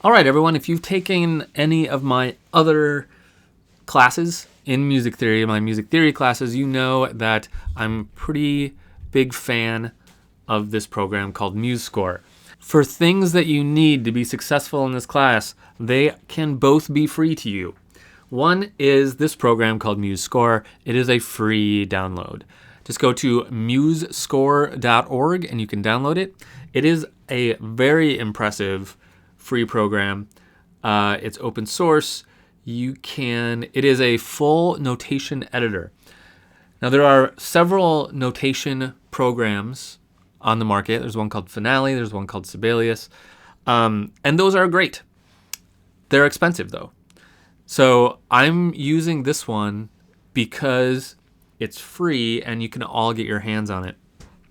All right, everyone, if you've taken any of my other classes in music theory, my music theory classes, you know that I'm a pretty big fan of this program called MuseScore. For things that you need to be successful in this class, they can both be free to you. One is this program called MuseScore. It is a free download. Just go to musescore.org and you can download it. It is a very impressive free program. It's open source. It is a full notation editor. Now there are several notation programs on the market. There's one called Finale, there's one called Sibelius, and those are great. They're expensive though. So I'm using this one because it's free and you can all get your hands on it.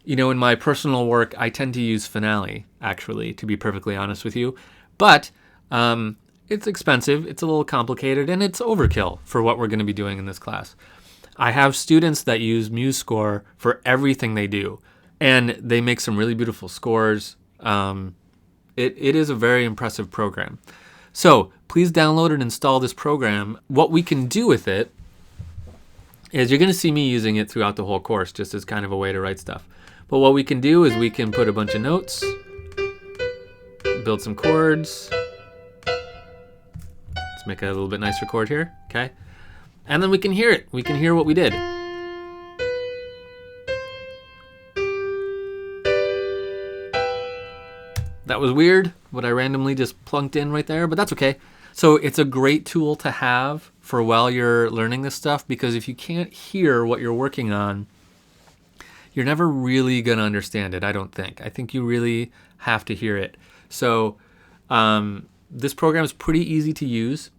You know, in my personal work, I tend to use Finale, actually, to be perfectly honest with you. But it's expensive, it's a little complicated, and it's overkill for what we're going to be doing in this class. I have students that use MuseScore for everything they do, and they make some really beautiful scores. It is a very impressive program. So please download and install this program. What we can do with it is you're going to see me using it throughout the whole course just as kind of a way to write stuff. But what we can do is we can put a bunch of notes, build some chords. Let's make a little bit nicer chord here, okay? And then we can hear it. We can hear what we did. That was weird, what I randomly just plunked in right there, but that's okay. So it's a great tool to have for while you're learning this stuff, because if you can't hear what you're working on, you're never really going to understand it, I don't think. I think you really have to hear it. So this program is pretty easy to use.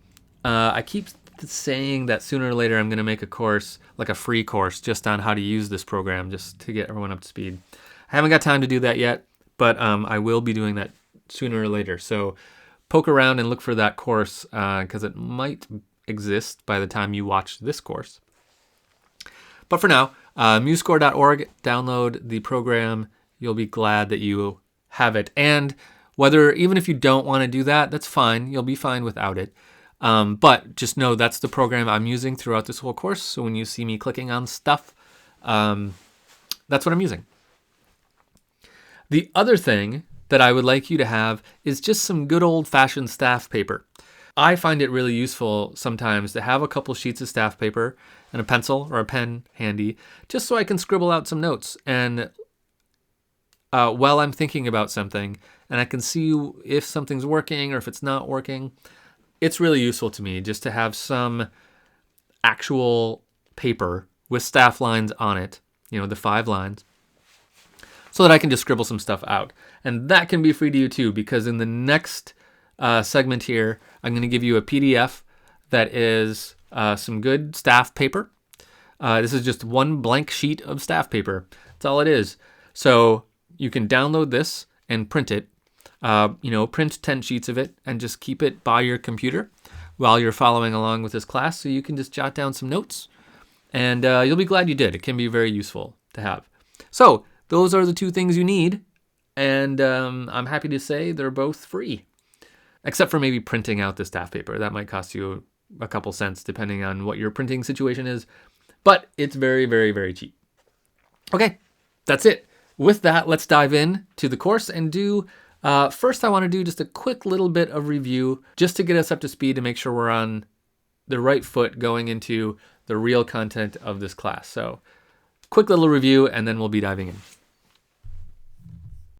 I keep saying that sooner or later I'm going to make a course, like a free course, just on how to use this program, just to get everyone up to speed. I haven't got time to do that yet, but I will be doing that sooner or later. So poke around and look for that course because it might exist by the time you watch this course. But for now, musescore.org, download the program. You'll be glad that you have it. And even if you don't want to do that, that's fine. You'll be fine without it. But just know that's the program I'm using throughout this whole course. So when you see me clicking on stuff, that's what I'm using. The other thing that I would like you to have is just some good old-fashioned staff paper. I find it really useful sometimes to have a couple sheets of staff paper and a pencil or a pen handy, just so I can scribble out some notes and while I'm thinking about something, and I can see if something's working or if it's not working. It's really useful to me just to have some actual paper with staff lines on it, the 5 lines, so that I can just scribble some stuff out. And that can be free to you too, because in the next segment here, I'm going to give you a PDF that is some good staff paper. This is just one blank sheet of staff paper. That's all it is. So you can download this and print it. Print 10 sheets of it and just keep it by your computer while you're following along with this class, so you can just jot down some notes, and you'll be glad you did. It can be very useful to have. So those are the 2 things you need, and I'm happy to say they're both free, except for maybe printing out the staff paper. That might cost you a couple cents depending on what your printing situation is, but it's very, very, very cheap. Okay, that's it. With that, let's dive in to the course and do first, I want to do just a quick little bit of review just to get us up to speed to make sure we're on the right foot going into the real content of this class. So quick little review, and then we'll be diving in.